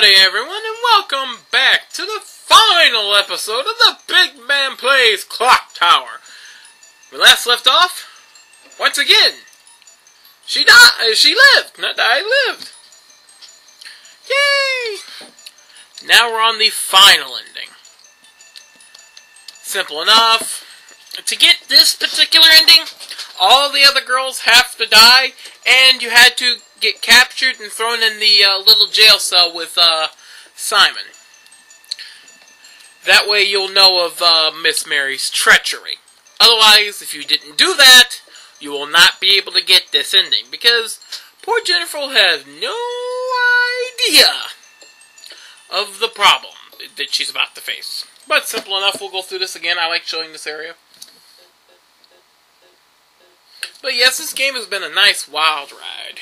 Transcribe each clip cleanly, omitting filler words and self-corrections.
Howdy everyone, and welcome back to the final episode of the BygMan Plays Clock Tower. We last left off, once again, she lived, not died, lived. Yay! Now we're on the final ending. Simple enough. To get this particular ending, all the other girls have to die, and you had to get captured and thrown in the little jail cell with Simon. That way you'll know of Miss Mary's treachery. Otherwise, if you didn't do that, you will not be able to get this ending, because poor Jennifer has no idea of the problem that she's about to face. But simple enough, we'll go through this again. I like showing this area. But yes, this game has been a nice wild ride.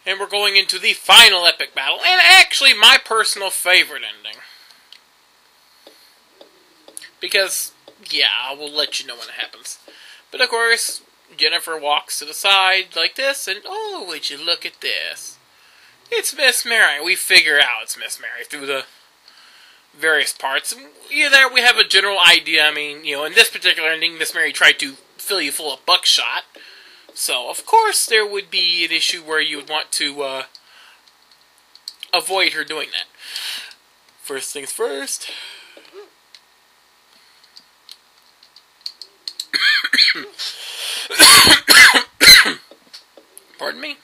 And we're going into the final epic battle, and actually my personal favorite ending. Because, yeah, I will let you know when it happens. But of course, Jennifer walks to the side like this, and oh, would you look at this. It's Miss Mary. We figure out it's Miss Mary through the various parts. There we have a general idea. I mean, you know, in this particular ending, Miss Mary tried to fill you full of buckshot. So, of course, there would be an issue where you would want to avoid her doing that. First things first. Pardon me.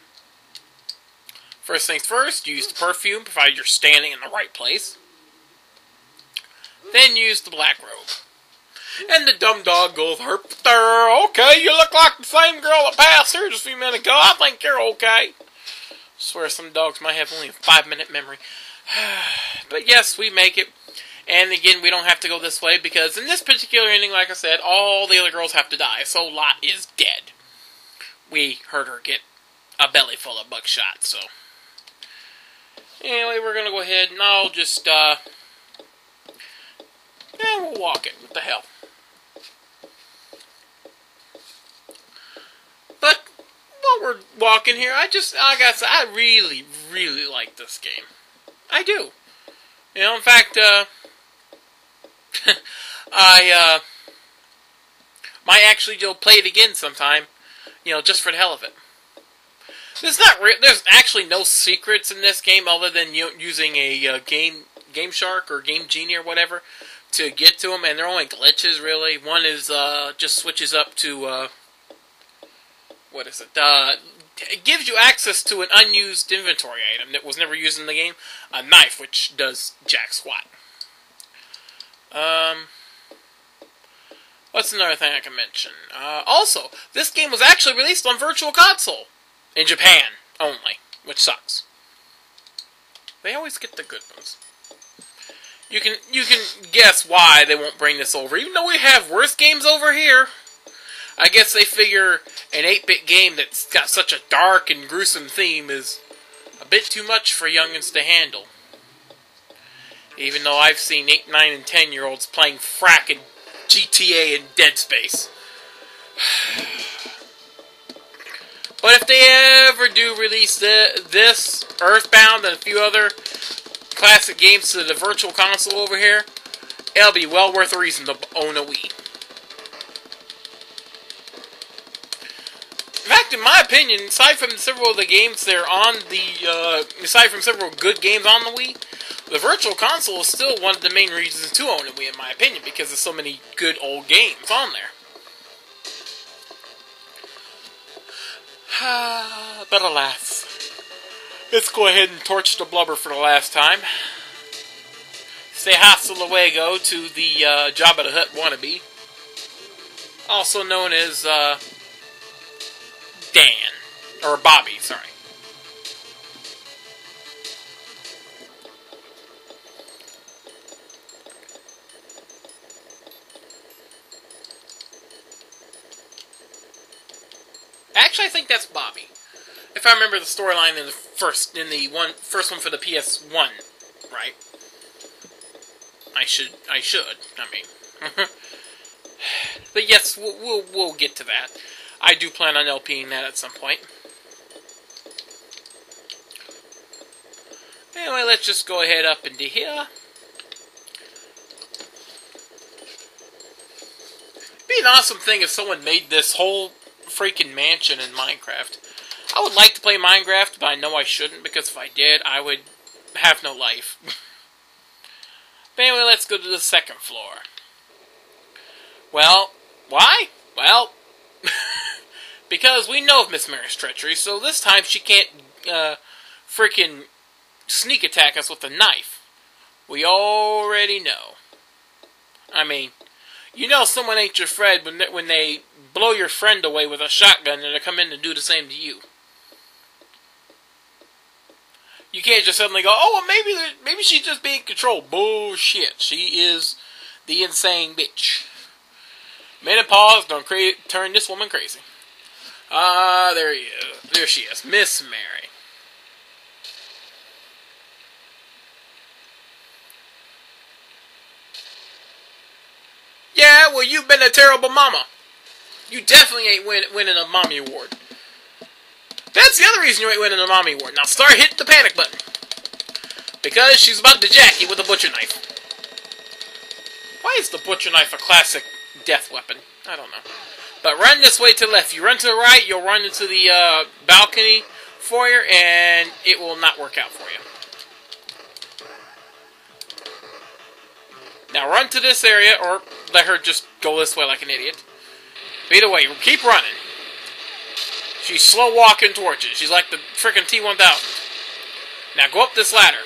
First things first, use the perfume, provided you're standing in the right place. Then use the black robe. And the dumb dog goes, "Herp there, okay, you look like the same girl that passed here just a few minutes ago. I think you're okay." I swear some dogs might have only a 5-minute memory. But yes, we make it. And again, we don't have to go this way, because in this particular ending, like I said, all the other girls have to die, so Lot is dead. We heard her get a belly full of buckshot, so. Anyway, we're gonna go ahead and I'll just, yeah, we'll walk it. What the hell? But while we're walking here, I gotta say, I really, really like this game. I do. You know, in fact, I might actually play it again sometime. You know, just for the hell of it. There's actually no secrets in this game other than using a Game Shark or Game Genie or whatever to get to them, and they're only glitches really. One is just switches up to what is it? It gives you access to an unused inventory item that was never used in the game. A knife, which does jack squat. What's another thing I can mention? Also, this game was actually released on Virtual Console in Japan only, which sucks. They always get the good ones. You can guess why they won't bring this over, even though we have worse games over here. I guess they figure an 8-bit game that's got such a dark and gruesome theme is a bit too much for youngins to handle. Even though I've seen 8, 9, and 10-year-olds playing frackin' GTA and Dead Space. But if they ever do release this, Earthbound, and a few other classic games to the Virtual Console over here, it'll be well worth a reason to own a Wii. In fact, in my opinion, aside from several of the games that are on the, aside from several good games on the Wii, the Virtual Console is still one of the main reasons to own a Wii, in my opinion, because there's so many good old games on there. But alas, let's go ahead and torch the blubber for the last time. Say hasta luego to the Jabba the Hutt wannabe, also known as Dan, or Bobby, sorry. Actually, I think that's Bobby. If I remember the storyline in the first one for the PS1, right? I should. I mean, but yes, we'll get to that. I do plan on LPing that at some point. let's just go ahead up into here. It'd be an awesome thing if someone made this whole freaking mansion in Minecraft. I would like to play Minecraft, but I know I shouldn't, because if I did, I would have no life. But anyway, let's go to the second floor. Well, why? Well, because we know of Miss Mary's treachery, so this time she can't freaking sneak attack us with a knife. We already know. I mean, you know someone ain't your friend when they blow your friend away with a shotgun and they come in to do the same to you. You can't just suddenly go, oh, well, maybe she's just being controlled. Bullshit. She is the insane bitch. Menopause don't turn this woman crazy. There he is. There she is. Miss Mary. Yeah, well, you've been a terrible mama. You definitely ain't winning a mommy award. That's the other reason you ain't winning a mommy award. Now start hitting the panic button. Because she's about to jack you with a butcher knife. Why is the butcher knife a classic death weapon? I don't know. But run this way to the left. You run to the right, you'll run into the balcony foyer, and it will not work out for you. Now run to this area, or let her just go this way like an idiot. But either way, keep running. She's slow walking towards you. She's like the frickin' T-1000. Now go up this ladder.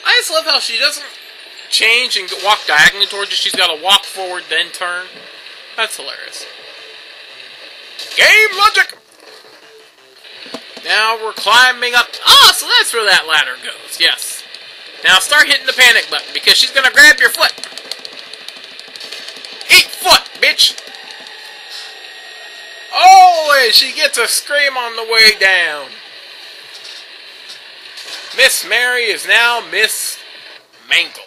I just love how she doesn't change and walk diagonally towards you. She's got to walk forward, then turn. That's hilarious. Game logic! Now we're climbing up. Oh, so that's where that ladder goes. Yes. Now start hitting the panic button, because she's going to grab your foot. Eat foot, bitch! Oh, and she gets a scream on the way down. Miss Mary is now Miss Mangled.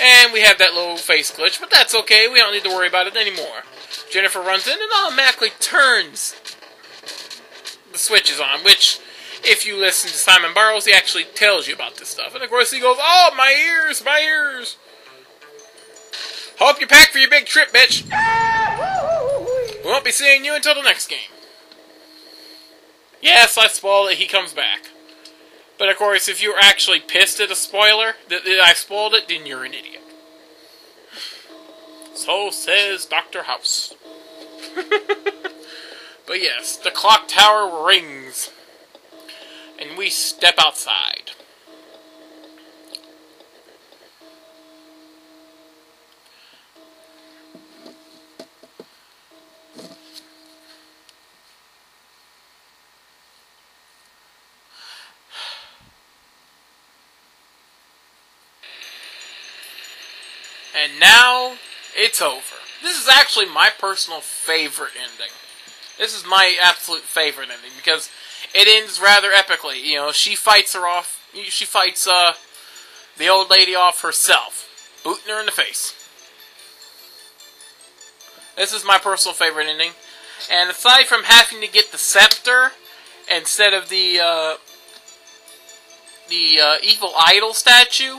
And we have that little face glitch, but that's okay. We don't need to worry about it anymore. Jennifer runs in and automatically turns the switches on, which, if you listen to Simon Barrows, he actually tells you about this stuff. And of course he goes, oh, my ears, my ears. Hope you're packed for your big trip, bitch. We won't be seeing you until the next game. Yes, I spoiled it. He comes back. But of course, if you're actually pissed at a spoiler that I spoiled it, then you're an idiot. So says Dr. House. But yes, the clock tower rings. And we step outside. And now, it's over. This is actually my personal favorite ending. This is my absolute favorite ending, because it ends rather epically. You know, she fights her off. She fights, the old lady off herself, booting her in the face. This is my personal favorite ending. And aside from having to get the scepter, instead of the evil idol statue,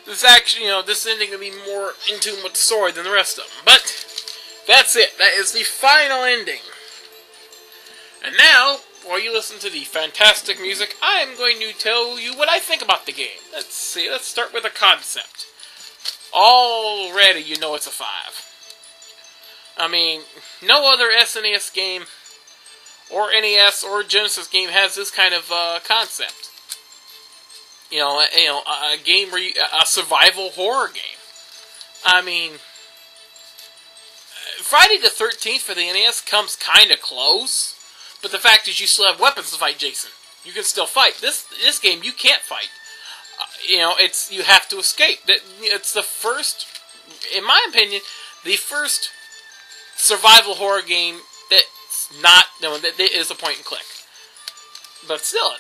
this actually, this ending will be more in tune with the story than the rest of them. But that's it. That is the final ending. And now, while you listen to the fantastic music, I am going to tell you what I think about the game. Let's see. Let's start with a concept. Already, you know it's a 5. I mean, no other SNES game, or NES, or Genesis game has this kind of concept. A game where a survival horror game. I mean, Friday the 13th for the NES comes kind of close, but the fact is you still have weapons to fight Jason. You can still fight. This game you can't fight. You have to escape. It's the first, in my opinion, the first survival horror game that's not, that is a point and click. But still,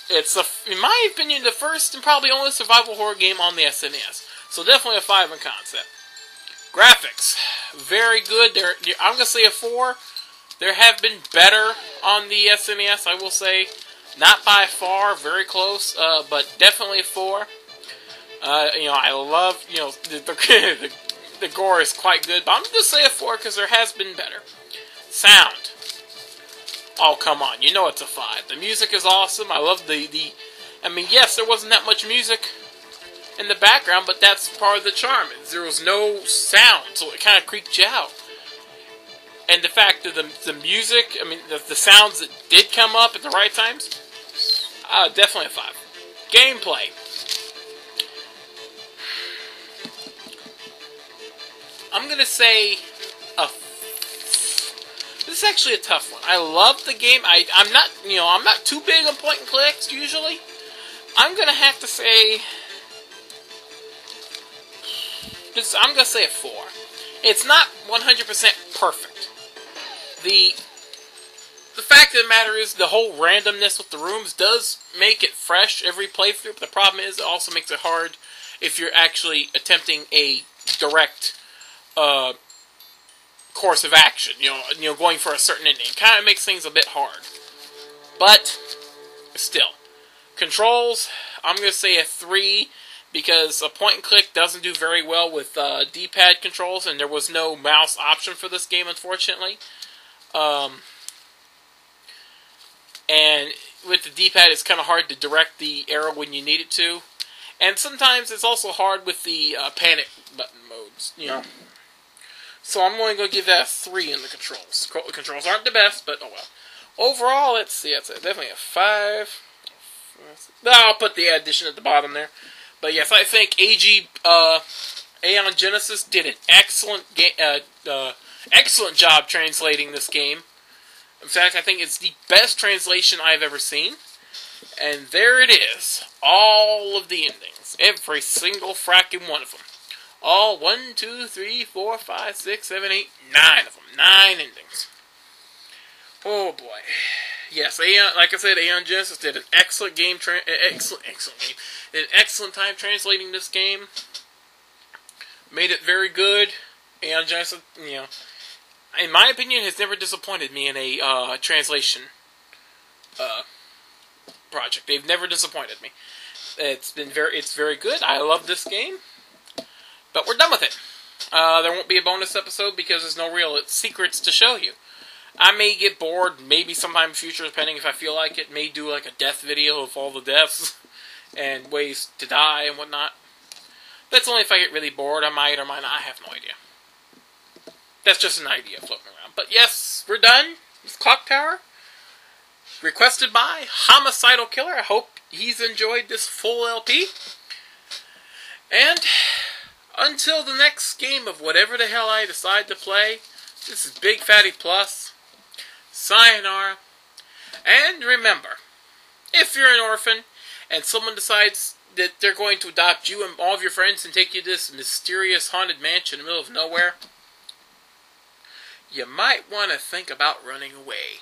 it's, in my opinion, the first and probably only survival horror game on the SNES. So definitely a 5 in concept. Graphics, very good. I'm going to say a 4. There have been better on the SNES, I will say. Not by far, very close, but definitely a 4. I love, the gore is quite good, but I'm going to say a 4 because there has been better. Sound. Oh, come on, you know it's a 5. The music is awesome. I love yes, there wasn't that much music in the background, but that's part of the charm. There was no sound, so it kind of creeped you out. And the fact that the music, the sounds that did come up at the right times, definitely a 5. Gameplay. I'm going to say this is actually a tough one. I love the game. I'm not too big on point and clicks usually. I'm going to have to say I'm going to say a 4. It's not 100% perfect. The fact of the matter is the whole randomness with the rooms does make it fresh every playthrough, but the problem is it also makes it hard if you're actually attempting a direct course of action, going for a certain ending. It kind of makes things a bit hard. But still, controls, I'm going to say a 3 because a point and click doesn't do very well with D-pad controls, and there was no mouse option for this game, unfortunately. And with the D-pad, it's kind of hard to direct the arrow when you need it to. And sometimes it's also hard with the panic button modes, So I'm only going to give that a 3 in the controls. The controls aren't the best, but oh well. Overall, let's see, it's definitely a 5. I'll put the addition at the bottom there. But yes, I think Aeon Genesis did an excellent job translating this game. In fact, I think it's the best translation I've ever seen. And there it is. All of the endings. Every single fracking one of them. All 1, 2, 3, 4, 5, 6, 7, 8, 9 of them. 9 endings. Oh boy. Yes, like I said, Aeon Genesis did an excellent game. Excellent game. Did an excellent time translating this game. Made it very good. Aeon Genesis, in my opinion, has never disappointed me in a translation project. They've never disappointed me. It's very good. I love this game. But we're done with it. There won't be a bonus episode because there's no real secrets to show you. I may get bored, maybe sometime in the future, depending if I feel like it. May do like a death video of all the deaths and ways to die and whatnot. That's only if I get really bored. I might or might not. I have no idea. That's just an idea floating around. But yes, we're done with Clock Tower. Requested by Homicidal Killer. I hope he's enjoyed this full LP. And until the next game of whatever the hell I decide to play, this is Big Fatty Plus. Sayonara. And remember, if you're an orphan and someone decides that they're going to adopt you and all of your friends and take you to this mysterious haunted mansion in the middle of nowhere, you might want to think about running away.